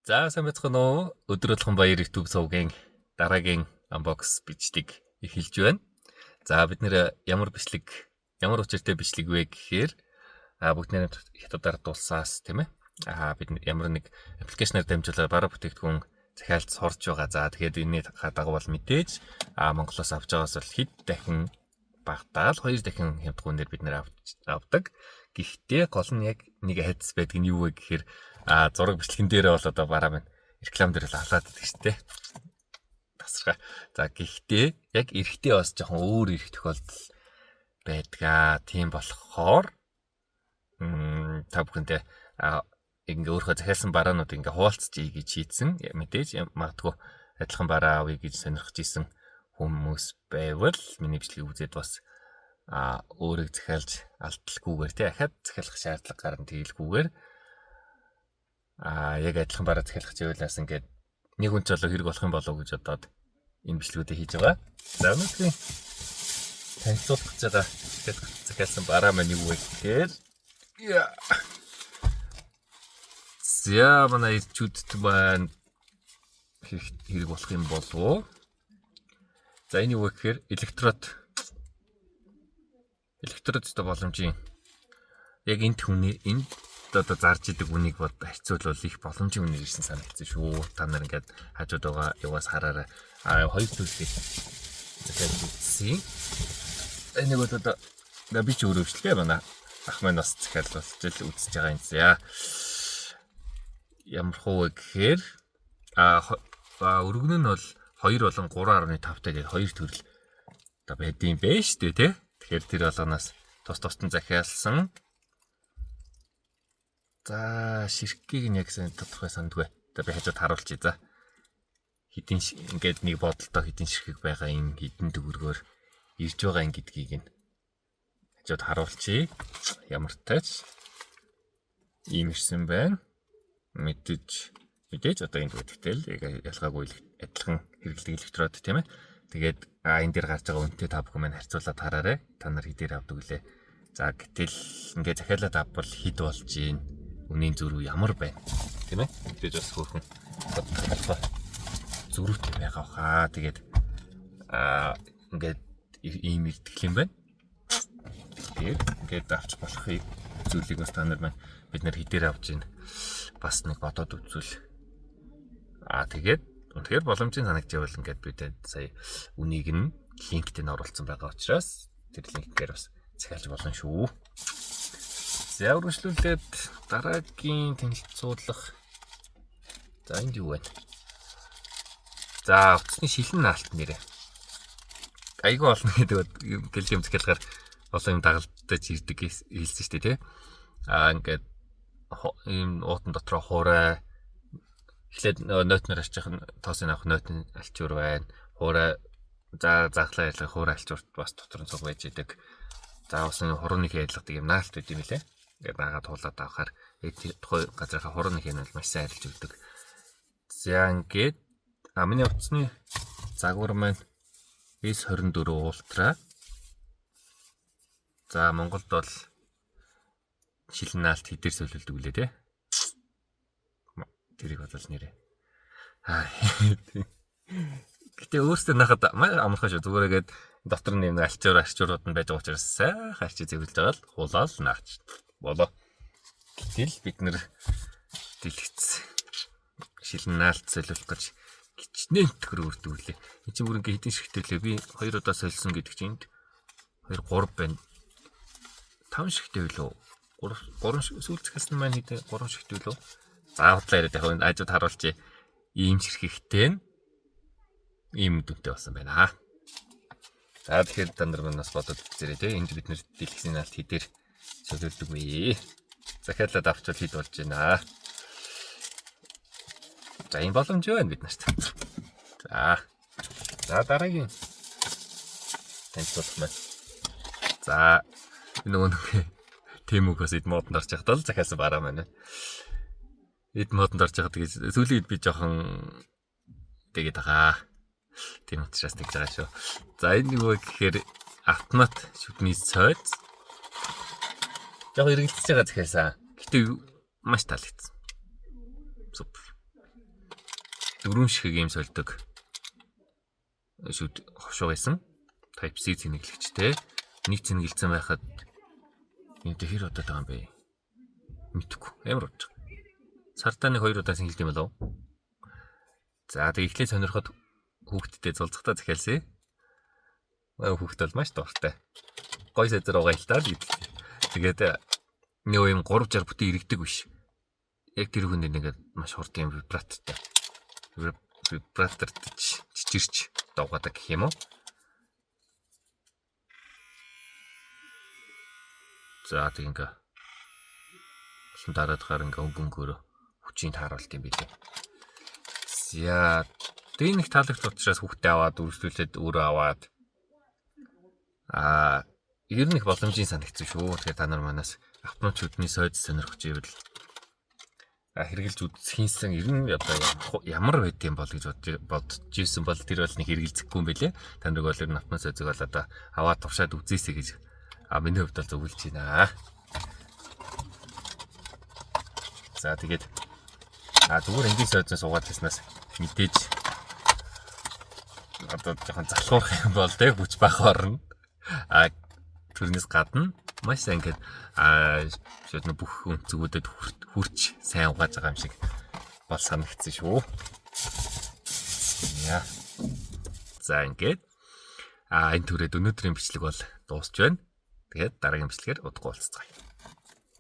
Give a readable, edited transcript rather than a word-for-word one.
За сайн байцгаана уу? Өдөр болгон баяр YouTube сувгийн дараагийн unbox бичлэг эхэлж байна. За бид нэр ямар учиртай бичлэг вэ гэхээр бүгд нэр хятадаар дулсаас тийм ээ. Бид ямар нэг аппликейшнаар дамжуулаад бараа бүтээгдэхүүн захиалж сурж байгаа. За тэгэхээр энэний дагуу бол мэдээж Монголоос авч байгаас бол хэд дахин багтаал 2 дахин хямдгуунээр бид нэр авдаг. Гэхдээ гол нь яг нэг хайц байдаг нь юу вэ гэхээр зураг бичлэгэн дээрээ бол одоо бараа байна. Реклам дээр л халаад байдаг шүү дээ. Тасархай. За гэхдээ яг эрэгтэй бас жоохон өөр эрэх тохиолдол байдаг. Тийм болохоор та бүхэндээ ингээ өөрийнхөө захиалсан бараанууд ингээ хуваалцчихъя гэж шийдсэн. Мэдээж магадгүй адилхан бараа авъя гэж сонирхож исэн хүмүүс байвал миний бичлэгийг үзээд бас өөрийг захиалж алдалгүйгээр тий ахаад захиалах шаардлага гарна тэгэлгүйгээр яг адилхан бараа захиалах чиглэлээс ингээд нэг хүн ч болоо хэрэг болох юм болов уу гэж бодоод энэ бичлэгүүдийг хийж байгаа. За өнөөдрийн танилцуулах гэж байгаа захиалсан бараа маань юу вэ гэхээр зя манай ирчүүдэд маань хэрэг болох юм болов уу? За энэ юу вэ гэхээр электрод өстой боломжийн яг энэ одоо зарж идэг үнийг бод харьцуулбал их боломжийн үнээр ирсэн санагдсан шүү. Та нар ингээд хажууд байгаа югаас хараарай. Хоёр төрлийг захиалж үзсэн. Энийг бол одоо би ч өөрөө өвчлээ байна. Ах маань бас захиалж үзэж байгаа юм зя. Ямар хөө гэхээр өргөн нь бол 2 болон 3.5 тэгээд 2 төрөл одоо байдсан бэ шүү дээ тий. Тэгэхээр тэр болгоноос тус нь захиалсан. За ширхгийг нь яг сайн тодорхой сандгүй. Одоо би хажууд харуулчих. За хэдийн ингээд нэг бодолтой хэдийн ширхэг байгаа юм хэдэн төгрөгөөр ирж байгаа юм гэдгийг нь хажууд харуулчих. Ямар тач ийм ирсэн байна. Мэдээж одоо энэ гэдэгтэл яг ялгаагүй адилхан хэрэглэдэг электрод тийм ээ. Тэгээд энэ дээр гарч байгаа үнэтэй та бүхэн маань харьцуулаад хараарай. Та нар хэдээр авдаг үлээ. За гэтэл ингээд захиалаад авбал хэд болж ийн? Үнийн зөрүү ямар байна? Тийм ээ. Бид бас хөөрхөн тодорхой зөрүүтэй байгаа хаа. Тэгээд ингээд ийм ирдэг юм байна. Тэгээд ингээд авч болох зүйлийг бас та нар маань бид нар хэдээр авч ийн? Бас нэг бодоод үзвэл тэгээд үнэхээр боломжийн санагдчихвал ингээд бид сая үнийг нь линкд нь оруулсан байгаа учраас тэр линкээр бас захиалж болно шүү. За үргэлжлүүлээд дараагийн танилцуулах. За энд юу вэ? За утасны шилэн наалт нэрэ. Айгүй олно гэдэг гэлжим захиалгаар олон юм дагалдаж ирдэг хэлсэн шүү дээ тий. Ингээд ийм уутан дотроо хуурай эхлээд нойтноор арчих нь тоосын авах нойтн алчуур байна. Хуурай заахлаа ялах хуурай алчуурт бас дотор нь цуг байж идэг. За бас хурууны ялгадаг юм наалт байд юм лээ. Ингээд дагаад туулаад авахаар тухай газрынхаа хурууны хэн бол маш сайн арилж өгдөг. За ингээд миний утасны загвар маань S24 Ultra. За Монголд бол шилэн наалт хэдээр солиулдаг үлээ те. Тэрийг бодлоо нэрээ. Гэтэ өөртөө нахад амархан шүү. Зүгээрээгээд дотор нь юм арчуурууд нь байж байгаа учраас сайхан арчи зэвэрлж байгаа л хулаал наач. Болоо. Гэтэл бид нэр дэлгэц шилэн наалт солиулах гэж гिचнээн төгрөг өрдүүлээ. Энд чинь бүр ингээ хэдин шигтэй лээ. Би 2 удаа солисон гэдэг чинь 2 3 байна. 5 шигтэй билүү? 3 сүүл захиалсан маань хэдэ 3 шигтэй билүү? За худлаа яриад яг хажууд харуулчих. Ийм ширхэгтэй ийм дүнтэй болсон байна. За тэгэхээр та нар манаас бодоод үзээрэй те. Энд бид нэр дэлгэцийн наалт хэдээр солиулдаг вэ? Захиалаад авчвал хэд болж байна. За энэ боломж байна бид нарт. За дараагийн танилцуулах маань. За нөгөө тийм үг бас эд модонд орж байхдаа л захиалсан бараа маань. Эд модонд орж байхад тэгээд сүүлийн үед би жоохон тэгээд байгаа. Тийм учраас тэгж байгаа шүү. За энэ юу гэхээр автомат шүдний цойц. Жог эргэлдэж байгаа захиалсан. Гэтэ маш таалагдсан. Супер. дөрвөн ширхэг юм сольдог шүүд хошуу байсан. Type-C цэнэглэгчтэй. Нэг цэнэгэлцэн байхад энэ хэр удаад байгаа юм бэ? Мэдхгүй. Амар удаа. Сартаа нэг 2 удаа цэнгэлд юм болов. За тэг эхлээд сонирхоод хүүхдтэй зулцахтаа захиалсан. Хүүхд бол маш дуртай. Гой сэзэр угаа хилтаа л гэдэг. Тэгээд нэг юм 3-6 бүтэн иргэдэг биш. Яг тэр хүнд ингээд маш хурд юм вибраттай. Вибраторч чичирч дуугадаг гэх юм уу? За тэг ингээ дараадахаар ингээ өнгөнгөөр хүчийг тааруулт юм билээ. За тэг нэг таалагч учраас хүүхдээ аваад үргэлжлүүлээд өөрөө аваад ер нь их боломжийн санагдсан шүү. Тэгэхээр та нар манаас автоматчуудны сойд сонирхож ивэл хэрэгжилж үзсэн ер нь ямар байд юм бол гэж бодож ирсэн бол тэр бол нэг хэрэгэлцэхгүй юм байлээ. Та нарыг бол ер нь автомат сойзыг бол одоо аваад туршаад үзээсэй гэж миний хувьд бол зөвлөж байна. За тэгээд зүгээр энгийн сойзоос угаад таснаас мэдээж одоо жоохон залхуурах юм бол тэг хүч бах орно. Тэрнээс гадна маш сайн ингээд шууд бүх өнцгүүдэд хүрч сайн угааж байгаа юм шиг бол санагдсан шүү. Яа. За ингээд энэ түрээд өнөөдрийн бичлэг бол дуусч байна. Тэгээд дараагийн бичлэгээр удахгүй уулзцгаая.